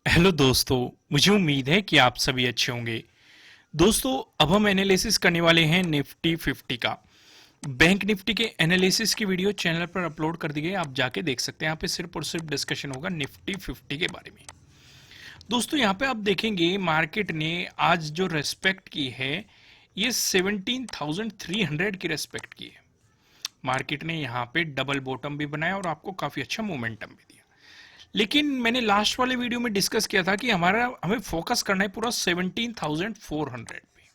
Hello दोस्तों। मुझे उम्मीद है कि आप सभी अच्छे होंगे। दोस्तों, अब हम एनालिसिस करने वाले हैं निफ्टी 50 का। बैंक निफ्टी के एनालिसिस की वीडियो चैनल पर अपलोड कर दी गई, आप जाके देख सकते हैं। यहाँ पे सिर्फ और सिर्फ डिस्कशन होगा निफ्टी 50 के बारे में। दोस्तों, यहाँ पे आप देखेंगे मार्केट ने आज जो रेस्पेक्ट की है, ये 17,300 की रेस्पेक्ट की है। मार्केट ने यहाँ पे डबल बॉटम भी बनाया और आपको काफी अच्छा मोमेंटम भी दिया। लेकिन मैंने लास्ट वाले वीडियो में डिस्कस किया था कि हमें फोकस करना है पूरा 17,400 पे।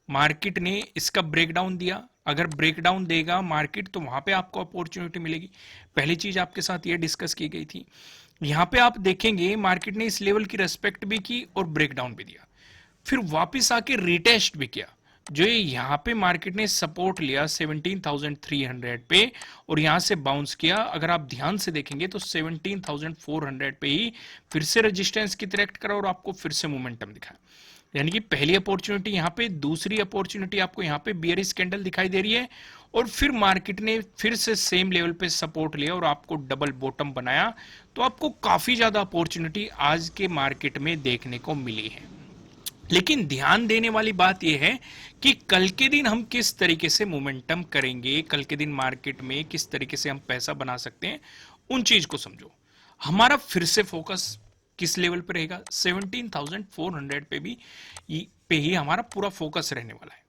मार्केट ने इसका ब्रेकडाउन दिया। अगर ब्रेकडाउन देगा मार्केट तो वहां पे आपको अपॉर्चुनिटी मिलेगी। पहली चीज आपके साथ ये डिस्कस की गई थी। यहां पे आप देखेंगे मार्केट ने इस लेवल की रेस्पेक्ट भी की और ब्रेकडाउन भी दिया, फिर वापस आके रिटेस्ट भी किया। जो ये यहाँ पे मार्केट ने सपोर्ट लिया 17,300 पे और यहां से बाउंस किया, अगर आप ध्यान से देखेंगे तो 17,400 पे ही फिर से रेजिस्टेंस की तरह एक्ट करा और आपको फिर से मोमेंटम दिखाया। यानी कि पहली अपॉर्चुनिटी यहाँ पे, दूसरी अपॉर्चुनिटी आपको यहाँ पे बियरिश कैंडल दिखाई दे रही है और फिर मार्केट ने फिर से सेम लेवल पे सपोर्ट लिया और आपको डबल बॉटम बनाया। तो आपको काफी ज्यादा अपॉर्चुनिटी आज के मार्केट में देखने को मिली है। लेकिन ध्यान देने वाली बात यह है कि कल के दिन हम किस तरीके से मोमेंटम करेंगे, कल के दिन मार्केट में किस तरीके से हम पैसा बना सकते हैं, उन चीज को समझो। हमारा फिर से फोकस किस लेवल पे रहेगा? 17,400 पे ही हमारा पूरा फोकस रहने वाला है।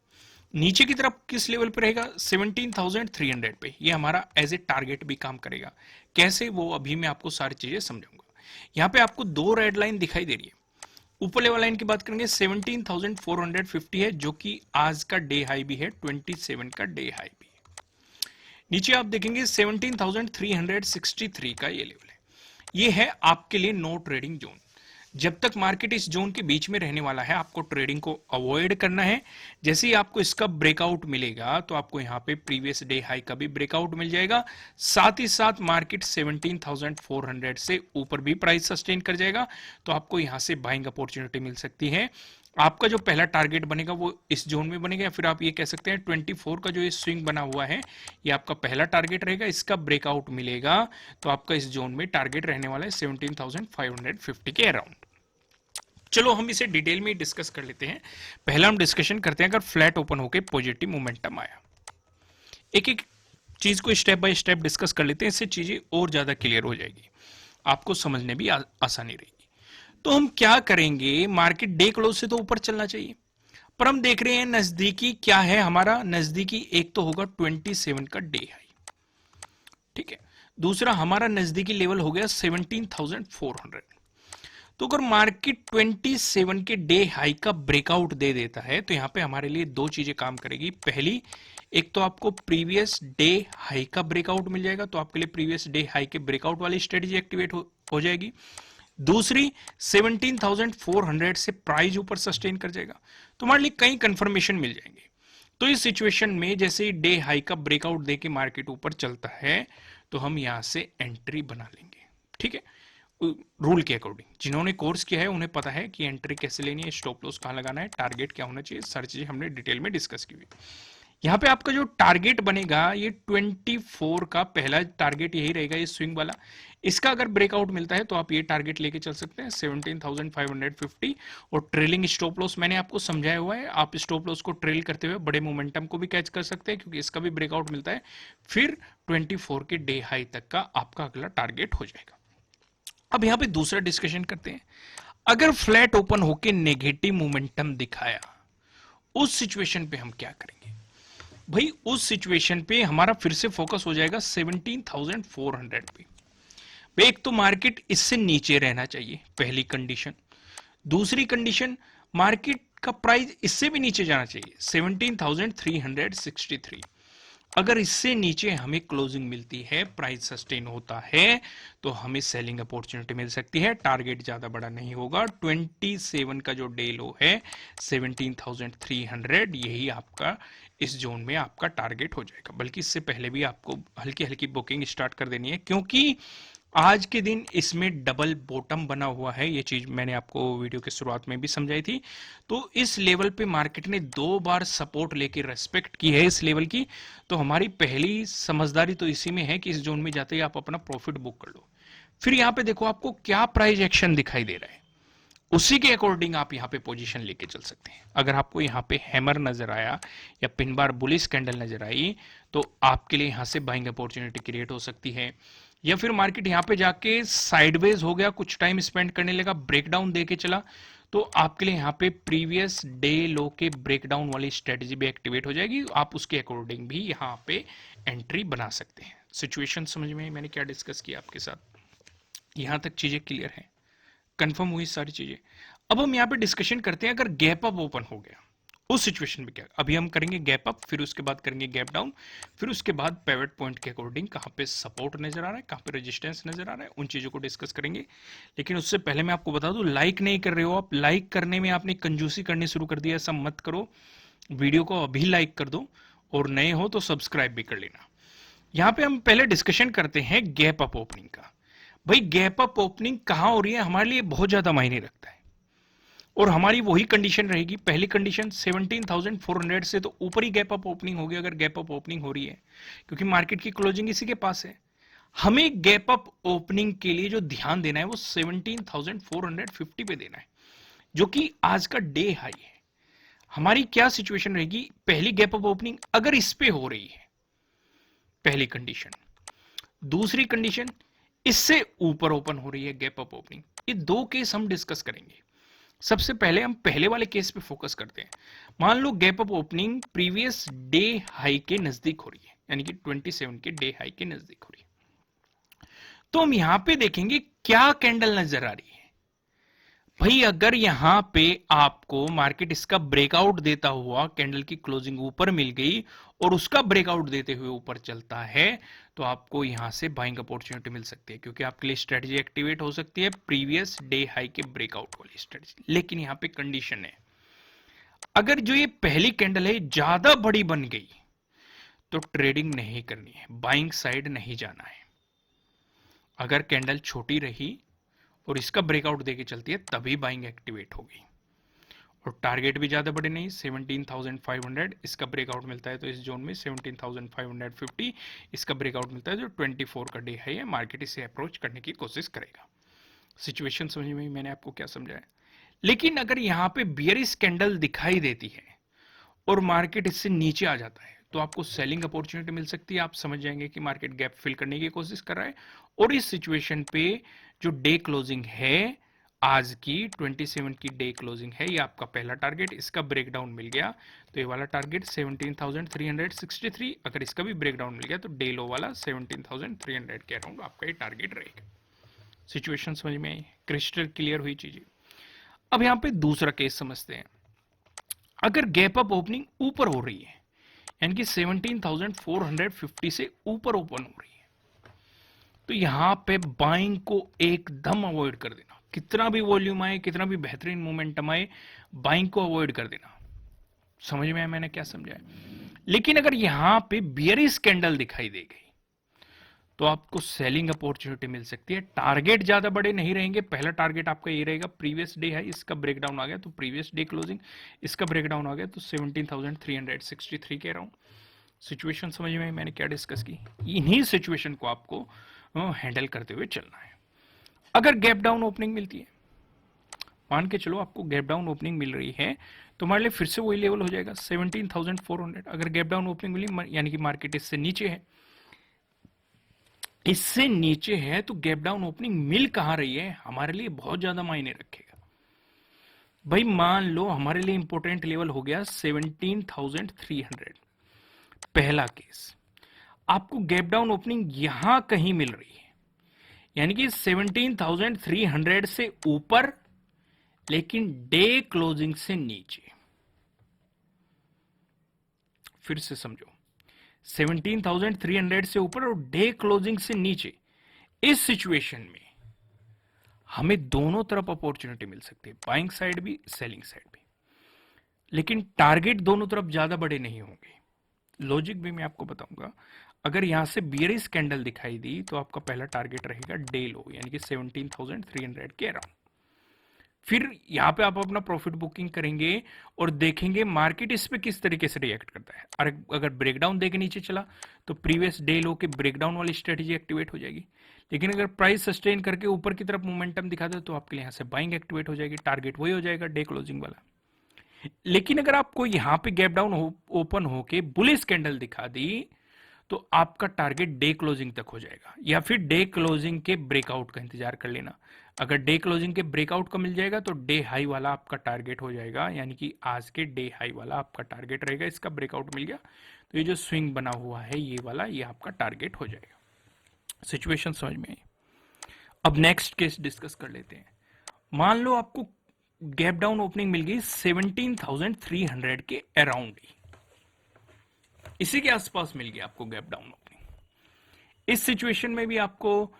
नीचे की तरफ किस लेवल पे रहेगा? 17,300 पे। ये हमारा एज ए टारगेट भी काम करेगा। कैसे, वो अभी मैं आपको सारी चीजें समझाऊंगा। यहां पे आपको दो रेड लाइन दिखाई दे रही है। ऊपर लेवल लाइन की बात करेंगे 17,450 है, जो कि आज का डे हाई भी है, 27 का डे हाई भी है। नीचे आप देखेंगे 17,363 का ये लेवल है। ये है आपके लिए नो ट्रेडिंग जोन। जब तक मार्केट इस जोन के बीच में रहने वाला है, आपको ट्रेडिंग को अवॉइड करना है। जैसे ही आपको इसका ब्रेकआउट मिलेगा तो आपको यहां पे प्रीवियस डे हाई का भी ब्रेकआउट मिल जाएगा। साथ ही साथ मार्केट 17,400 से ऊपर भी प्राइस सस्टेन कर जाएगा, तो आपको यहां से बाइंग अपॉर्चुनिटी मिल सकती है। आपका जो पहला टारगेट बनेगा वो इस जोन में बनेगा, या फिर आप ये कह सकते हैं 24 का जो ये स्विंग बना हुआ है, ये आपका पहला टारगेट रहेगा। इसका ब्रेकआउट मिलेगा तो आपका इस जोन में टारगेट रहने वाला है 17,550 के अराउंड। चलो हम इसे डिटेल में डिस्कस कर लेते हैं। पहला हम डिस्कशन करते हैं अगर फ्लैट ओपन होकर पॉजिटिव मोमेंटम आया। एक एक चीज को स्टेप बाय स्टेप डिस्कस कर लेते हैं, इससे चीजें और ज्यादा क्लियर हो जाएगी, आपको समझने भी आसानी रहेगी। तो हम क्या करेंगे, मार्केट डे क्लोज से तो ऊपर चलना चाहिए, पर हम देख रहे हैं नजदीकी क्या है हमारा। नजदीकी एक तो होगा 27 का डे हाई, ठीक है। दूसरा हमारा नजदीकी लेवल हो गया 17,400। तो अगर मार्केट 27 के डे हाई का ब्रेकआउट दे देता है तो यहां पे हमारे लिए दो चीजें काम करेगी। पहली, एक तो आपको प्रीवियस डे हाई का ब्रेकआउट मिल जाएगा, तो आपके लिए प्रीवियस डे हाई के ब्रेकआउट वाली स्ट्रेटेजी एक्टिवेट हो जाएगी। दूसरी, 17,400 से प्राइस ऊपर सस्टेन कर जाएगा, तो हमारे लिए कई कंफर्मेशन मिल जाएंगे। तो इस सिचुएशन में जैसे ही डे हाई का ब्रेकआउट देके मार्केट ऊपर चलता है तो हम यहां से एंट्री बना लेंगे, ठीक है। रूल के अकॉर्डिंग जिन्होंने कोर्स किया है उन्हें पता है कि एंट्री कैसे लेनी है, स्टॉप लॉस कहां लगाना है, टारगेट क्या होना चाहिए, सारी चीजें हमने डिटेल में डिस्कस की हुई। यहाँ पे आपका जो टारगेट बनेगा ये 24 का पहला टारगेट यही रहेगा, ये स्विंग वाला। इसका अगर ब्रेकआउट मिलता है तो आप ये टारगेट लेके चल सकते हैं 17,550। और ट्रेलिंग स्टॉप लॉस मैंने आपको समझाया हुआ है, आप स्टॉप लॉस को ट्रेल करते हुए बड़े मोमेंटम को भी कैच कर सकते हैं, क्योंकि इसका भी ब्रेकआउट मिलता है फिर 24 के डे हाई तक का आपका अगला टारगेट हो जाएगा। अब यहां पे दूसरा डिस्कशन करते हैं, अगर फ्लैट ओपन होके नेगेटिव मोमेंटम दिखाया, उस सिचुएशन पे हम क्या करेंगे? भाई उस सिचुएशन पे हमारा फिर से फोकस हो जाएगा 17,400 पे। भाई एक तो मार्केट इससे नीचे रहना चाहिए, पहली कंडीशन। दूसरी कंडीशन, मार्केट का प्राइस इससे भी नीचे जाना चाहिए 17,363। अगर इससे नीचे हमें क्लोजिंग मिलती है, प्राइस सस्टेन होता है, तो हमें सेलिंग अपॉर्चुनिटी मिल सकती है। टारगेट ज्यादा बड़ा नहीं होगा, 27 का जो डे लो है 17,300, यही आपका इस जोन में आपका टारगेट हो जाएगा। बल्कि इससे पहले भी आपको हल्की हल्की बुकिंग स्टार्ट कर देनी है, क्योंकि आज के दिन इसमें डबल बॉटम बना हुआ है, ये चीज मैंने आपको वीडियो के शुरुआत में भी समझाई थी। तो इस लेवल पे मार्केट ने 2 बार सपोर्ट लेके रेस्पेक्ट की है इस लेवल की। तो हमारी पहली समझदारी तो इसी में है कि इस जोन में जाते ही आप अपना प्रॉफिट बुक कर लो। फिर यहां पे देखो आपको क्या प्राइस एक्शन दिखाई दे रहा है, उसी के अकॉर्डिंग आप यहाँ पे पोजीशन लेके चल सकते हैं। अगर आपको यहाँ पे हैमर नजर आया या पिन बार बुलिश कैंडल नजर आई, तो आपके लिए यहाँ से बाइंग अपॉर्चुनिटी क्रिएट हो सकती है। या फिर मार्केट यहाँ पे जाके साइडवेज हो गया, कुछ टाइम स्पेंड करने लगा, ब्रेकडाउन देके चला, तो आपके लिए यहाँ पे प्रीवियस डे लो के ब्रेकडाउन वाली स्ट्रेटेजी भी एक्टिवेट हो जाएगी। आप उसके अकॉर्डिंग भी यहाँ पे एंट्री बना सकते हैं। सिचुएशन समझ में मैंने क्या डिस्कस किया आपके साथ, यहां तक चीजें क्लियर है, कंफर्म हुई सारी चीजें। अब हम यहाँ पे डिस्कशन करते हैं, अगर गैप अप ओपन हो गया उस सिचुएशन में क्या। अभी हम करेंगे गैप अप, फिर उसके बाद करेंगे गैप डाउन, फिर उसके बाद पिवट पॉइंट के अकॉर्डिंग कहां पे सपोर्ट नजर आ रहा है, कहां पे रेजिस्टेंस नजर आ रहा है, उन चीजों को डिस्कस करेंगे। लेकिन उससे पहले मैं आपको बता दूं, लाइक नहीं कर रहे हो आप, लाइक करने में आपने कंजूसी करनी शुरू कर दिया, ऐसा मत करो। वीडियो को अभी लाइक कर दो, और नए हो तो सब्सक्राइब भी कर लेना। यहां पे हम पहले डिस्कशन करते हैं गैप अप ओपनिंग का। भाई गैप अप ओपनिंग कहां हो रही है, हमारे लिए बहुत ज्यादा मायने रखता है। और हमारी वही कंडीशन रहेगी, पहली कंडीशन 17,400 से तो ऊपर ही गैप अप ओपनिंग होगी अगर गैप अप ओपनिंग हो रही है, क्योंकि मार्केट की क्लोजिंग इसी के पास है। हमें गैप अप ओपनिंग के लिए जो ध्यान देना है वो 17,450 पे देना है, जो कि आज का डे हाई है। हमारी क्या सिचुएशन रहेगी, पहली गैप अप ओपनिंग अगर इस पे हो रही है, पहली कंडीशन। दूसरी कंडीशन, इससे ऊपर ओपन हो रही है गैप अप ओपनिंग। ये दो केस हम डिस्कस करेंगे। सबसे पहले हम पहले वाले केस पे फोकस करते हैं। मान लो gap up opening previous day high के नजदीक हो रही है, यानी कि 27 के डे हाई के नजदीक हो रही है, तो हम यहां पे देखेंगे क्या कैंडल नजर आ रही है। भाई अगर यहां पे आपको मार्केट इसका ब्रेकआउट देता हुआ कैंडल की क्लोजिंग ऊपर मिल गई और उसका ब्रेकआउट देते हुए ऊपर चलता है, तो आपको यहां से बाइंग अपॉर्चुनिटी मिल सकती है, क्योंकि आपके लिए स्ट्रेटजी एक्टिवेट हो सकती है प्रीवियस डे हाई के ब्रेकआउट वाली स्ट्रेटजी। लेकिन यहां पे कंडीशन है, अगर जो ये पहली कैंडल है ज्यादा बड़ी बन गई तो ट्रेडिंग नहीं करनी है, बाइंग साइड नहीं जाना है। अगर कैंडल छोटी रही और इसका ब्रेकआउट देके चलती है तभी बाइंग एक्टिवेट होगी। और टारगेट भी ज्यादा बड़े नहीं, 17,500 इसका ब्रेकआउट मिलता है तो इस जोन में 17,550 इसका ब्रेकआउट मिलता है, जो 24 का डे है, मार्केट इसे अप्रोच करने की कोशिश करेगा। सिचुएशन समझ में मैंने आपको क्या समझाया। लेकिन अगर यहां पे बियरिश कैंडल दिखाई देती है और मार्केट इससे नीचे आ जाता है, तो आपको सेलिंग अपॉर्चुनिटी मिल सकती है। आप समझ जाएंगे कि मार्केट गैप फिल करने की कोशिश कर रहा है। और इस सिचुएशन पे जो डे क्लोजिंग है, आज की 27 की डे क्लोजिंग है, ये आपका पहला टारगेट, इसका ब्रेकडाउन मिल गया तो ये वाला टारगेट 17,363, अगर इसका भी ब्रेकडाउन मिल गया तो डे लो वाला 17,300 के अराउंड आपका ये टारगेट रहेगा। सिचुएशन समझ में आई, क्रिस्टल क्लियर हुई चीजें। अब यहां पे दूसरा केस समझते हैं। अगर गैप अप ओपनिंग ऊपर हो रही है, यानी कि 17,450 से ऊपर ओपन हो रही है, तो यहां पे बाइंग को एकदम अवॉइड कर देना। कितना भी वॉल्यूम आए, कितना भी बेहतरीन मोमेंटम आए, बाइंग को अवॉइड कर देना। समझ में आया मैंने क्या समझाया। लेकिन अगर यहां पे बियरिश कैंडल दिखाई दे गई तो आपको सेलिंग अपॉर्चुनिटी मिल सकती है। टारगेट ज्यादा बड़े नहीं रहेंगे, पहला टारगेट आपका ये रहेगा प्रीवियस डे है, इसका ब्रेकडाउन आ गया तो प्रीवियस डे क्लोजिंग, इसका ब्रेकडाउन आ गया तो 17,363 के अराउंड। सिचुएशन समझ में मैंने क्या डिस्कस की, इन्हीं सिचुएशन को आपको हैंडल करते हुए चलना है। अगर गैप डाउन ओपनिंग मिलती है, मान के चलो आपको गैप डाउन ओपनिंग मिल रही है, तो हमारे लिए फिर से वही लेवल हो जाएगा 17,400। अगर गैप डाउन ओपनिंग मिली, यानी कि मार्केट इससे नीचे है, इससे नीचे है, तो गैप डाउन ओपनिंग मिल कहां रही है हमारे लिए बहुत ज्यादा मायने रखेगा। भाई मान लो हमारे लिए इंपॉर्टेंट लेवल हो गया 17,300, पहला केस। आपको गैप डाउन ओपनिंग यहां कहीं मिल रही है, यानी कि 17,300 से ऊपर लेकिन डे क्लोजिंग से नीचे। फिर से समझो, 17,300 से ऊपर और डे क्लोजिंग से नीचे। इस सिचुएशन में हमें दोनों तरफ अपॉर्चुनिटी मिल सकती है, बाइंग साइड भी, सेलिंग साइड भी। लेकिन टारगेट दोनों तरफ ज्यादा बड़े नहीं होंगे। लॉजिक भी मैं आपको बताऊंगा। अगर यहां से बियरिश कैंडल दिखाई दी तो आपका पहला टारगेट रहेगा डे लो, यानी कि 17,300 के अराउंड। फिर यहाँ पे आप अपना प्रॉफिट बुकिंग करेंगे और देखेंगे मार्केट इस पे किस तरीके से रिएक्ट करता है। और अगर ब्रेकडाउन देके नीचे चला तो प्रीवियस डे लो के ब्रेकडाउन वाली स्ट्रेटेजी एक्टिवेट हो जाएगी। लेकिन अगर प्राइस सस्टेन करके ऊपर की तरफ मोमेंटम दिखा दे तो आपके लिए यहाँ से बाइंग एक्टिवेट हो जाएगी, टारगेट वही हो जाएगा डे क्लोजिंग वाला। लेकिन अगर आपको यहाँ पे गैप डाउन ओपन होके बुलिश कैंडल दिखा दी तो आपका टारगेट डे क्लोजिंग तक हो जाएगा, या फिर डे क्लोजिंग के ब्रेकआउट का इंतजार कर लेना। अगर डे क्लोजिंग के ब्रेकआउट का मिल जाएगा तो डे हाई वाला आपका टारगेट हो जाएगा, यानी कि आज के डे हाई वाला आपका टारगेट रहेगा। इसका ब्रेकआउट मिल गया तो ये जो स्विंग बना हुआ है ये वाला, ये आपका टारगेट हो जाएगा। सिचुएशन समझ में आई। अब नेक्स्ट केस डिस्कस कर लेते हैं। मान लो आपको गैप डाउन ओपनिंग मिल गई 17,300 के अराउंड ही, इसी के आसपास मिल गया आपको गैप डाउन ओपनिंग। इस सिचुएशन में भी आपको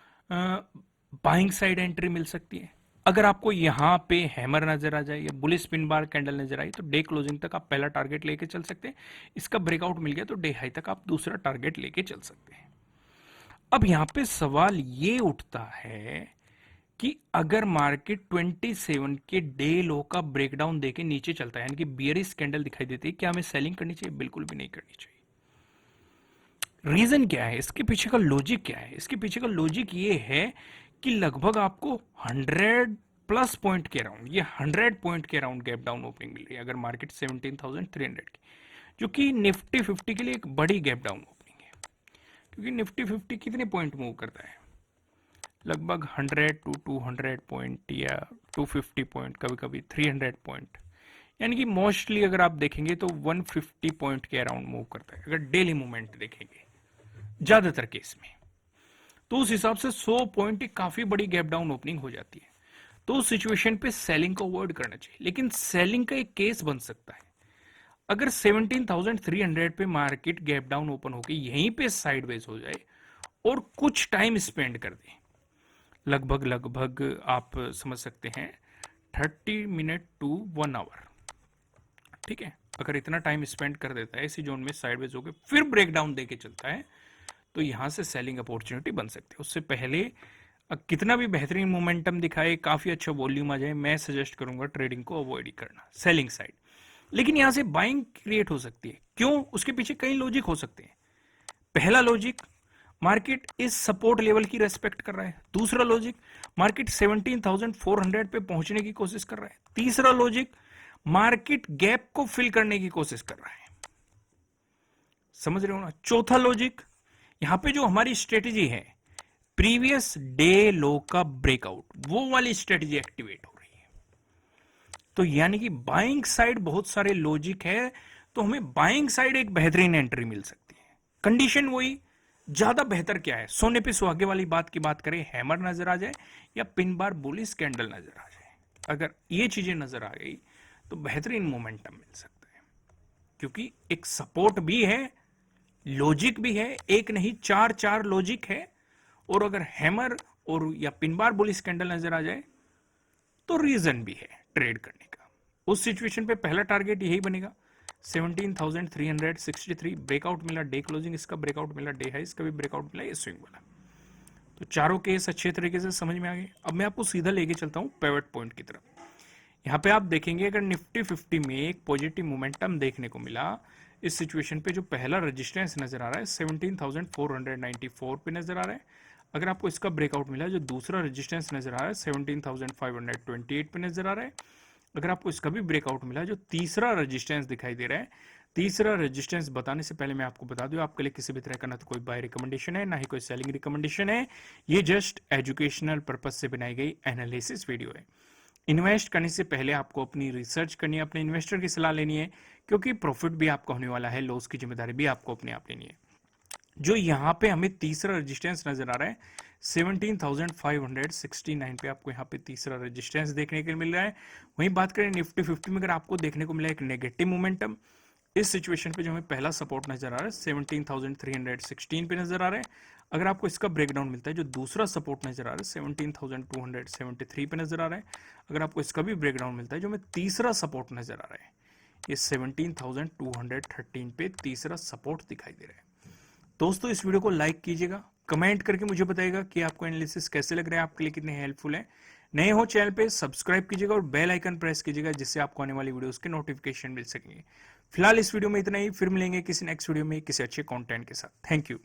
बाइंग साइड एंट्री मिल सकती है। अगर आपको यहां पे हैमर नजर आ जाए या बुलिश पिन बार कैंडल नजर आई तो डे क्लोजिंग तक आप पहला टारगेट लेके चल सकते हैं। इसका ब्रेकआउट मिल गया तो डे हाई तक आप दूसरा टारगेट लेके चल सकते हैं। अब यहां पे सवाल ये उठता है कि अगर मार्केट 27 के डे लो का ब्रेकडाउन देके नीचे चलता है, यानी कि बियरिश कैंडल दिखाई देती है, क्या हमें सेलिंग करनी चाहिए? बिल्कुल भी नहीं करनी चाहिए। रीजन क्या है, इसके पीछे का लॉजिक क्या है? इसके पीछे का लॉजिक ये है कि लगभग आपको 100 प्लस पॉइंट के अराउंड, ये 100 पॉइंट के अराउंड गैप डाउन ओपनिंग मिल रही है अगर मार्केट 17,300 की, जो कि निफ्टी 50 के लिए एक बड़ी गैप डाउन ओपनिंग है। क्योंकि निफ्टी 50 कितने पॉइंट मूव करता है? लगभग 100 टू 200 पॉइंट या 250 पॉइंट, कभी कभी 300 पॉइंट, यानी कि मोस्टली अगर आप देखेंगे तो 150 पॉइंट के अराउंड मूव करता है अगर डेली मूवमेंट देखेंगे ज्यादातर केस में। तो उस हिसाब से 100 पॉइंट एक काफी बड़ी गैप डाउन ओपनिंग हो जाती है। तो उस सिचुएशन पे सेलिंग को अवॉइड करना चाहिए। लेकिन सेलिंग का एक केस बन सकता है, अगर 17,300 पे मार्केट गैप डाउन ओपन होकर यहीं पे साइडवेज हो जाए और कुछ टाइम स्पेंड कर दे, लगभग लगभग आप समझ सकते हैं 30 मिनट टू 1 आवर, ठीक है। अगर इतना टाइम स्पेंड कर देता है इसी जोन में साइडवेज होकर फिर ब्रेकडाउन देके चलता है तो यहां से सेलिंग अपॉर्चुनिटी बन सकती है। उससे पहले कितना भी बेहतरीन मोमेंटम दिखाए, काफी अच्छा वॉल्यूम आ जाए, मैं सजेस्ट करूंगा ट्रेडिंग को अवॉइड ही करना, सेलिंग साइड। लेकिन यहां से बाइंग क्रिएट हो सकती है। क्यों? उसके पीछे कई लॉजिक हो सकते हैं। पहला लॉजिक, मार्केट इस सपोर्ट लेवल की रेस्पेक्ट कर रहा है। दूसरा लॉजिक, मार्केट 17,400 पे पहुंचने की कोशिश कर रहा है। तीसरा लॉजिक, मार्केट गैप को फिल करने की कोशिश कर रहा है। समझ रहे हो ना? चौथा लॉजिक, यहां पे जो हमारी स्ट्रेटेजी है प्रीवियस डे लो का ब्रेकआउट, वो वाली स्ट्रेटेजी एक्टिवेट हो रही है। तो यानी कि बाइंग साइड बहुत सारे लॉजिक है, तो हमें बाइंग साइड एक बेहतरीन एंट्री मिल सकती है। कंडीशन वही, ज्यादा बेहतर क्या है? सोने पे सुहागे वाली बात की बात करें, हैमर नजर आ जाए या पिन बार बुलिश कैंडल नजर आ जाए, अगर ये चीजें नजर आ गई तो बेहतरीन मोमेंटम मिल सकता है। क्योंकि एक सपोर्ट भी है, लॉजिक भी है, एक नहीं चार चार लॉजिक है। और अगर हैमर और या पिन बार बुलिश कैंडल नजर आ जाए तो रीजन भी है ट्रेड करने का। उस सिचुएशन पे पहला टारगेट यही बनेगा 17,363। ब्रेकआउट मिला डे क्लोजिंग, इसका ब्रेकआउट मिला डे हाई, इसका भी ब्रेकआउट मिला, ये स्विंग वाला। तो चारों केस अच्छे तरीके से समझ में आ गए। अब मैं आपको सीधा लेके चलता हूं पिवट पॉइंट की तरफ। यहां पे आप देखेंगे अगर निफ्टी 50 में एक पॉजिटिव मोमेंटम देखने को मिला, इस सिचुएशन पे जो पहला रेजिस्टेंस नजर आ रहा है 17,494 पे नजर आ रहा है। अगर आपको इसका ब्रेकआउट मिला, जो दूसरा रेजिस्टेंस नजर आ रहा है 17,528 पे नजर आ रहा है। अगर आपको इसका भी ब्रेकआउट मिला, जो तीसरा रेजिस्टेंस दिखाई दे रहा है, तीसरा रेजिस्टेंस बताने से पहले मैं आपको बता दूं, आपके लिए किसी भी तरह का ना तो कोई बाय रिकमेंडेशन है, ना ही कोई सेलिंग रिकमेंडेशन है। ये जस्ट एजुकेशनल पर्पज से बनाई गई एनालिसिस वीडियो है। इन्वेस्ट करने से पहले आपको अपनी रिसर्च करनी है, अपने इन्वेस्टर की सलाह लेनी है, क्योंकि प्रॉफिट भी आपका होने वाला है, लॉस की जिम्मेदारी भी आपको अपने आप लेनी है। जो यहाँ पे हमें तीसरा रेजिस्टेंस नजर आ रहा है 17,569 पे, आपको यहाँ पे तीसरा रेजिस्टेंस देखने को मिल रहा है। वहीं बात करें निफ्टी 50 में, अगर आपको देखने को मिला एक नेगेटिव मोमेंटम, इस सिचुएशन पे जो हमें पहला सपोर्ट नजर आ रहा है 17,316 पे नजर आ रहा है। अगर आपको इसका ब्रेकडाउन मिलता है, जो दूसरा सपोर्ट नजर आ रहा है 17,273 पे नजर आ रहा है। अगर आपको इसका भी ब्रेकडाउन मिलता है, जो हमें तीसरा सपोर्ट नजर आ रहा है, ये 17,213 पे तीसरा सपोर्ट दिखाई दे रहा है। दोस्तों इस वीडियो को लाइक कीजिएगा, कमेंट करके मुझे बताइएगा कि आपको एनालिसिस कैसे लग रहा है, आपके लिए कितने हेल्पफुल है। नए हो चैनल पे सब्सक्राइब कीजिएगा और बेल आइकन प्रेस कीजिएगा, जिससे आपको आने वाली वीडियोस के नोटिफिकेशन मिल सकेंगे। फिलहाल इस वीडियो में इतना ही, फिर मिलेंगे किसी नेक्स्ट वीडियो में किसी अच्छे कंटेंट के साथ। Thank you.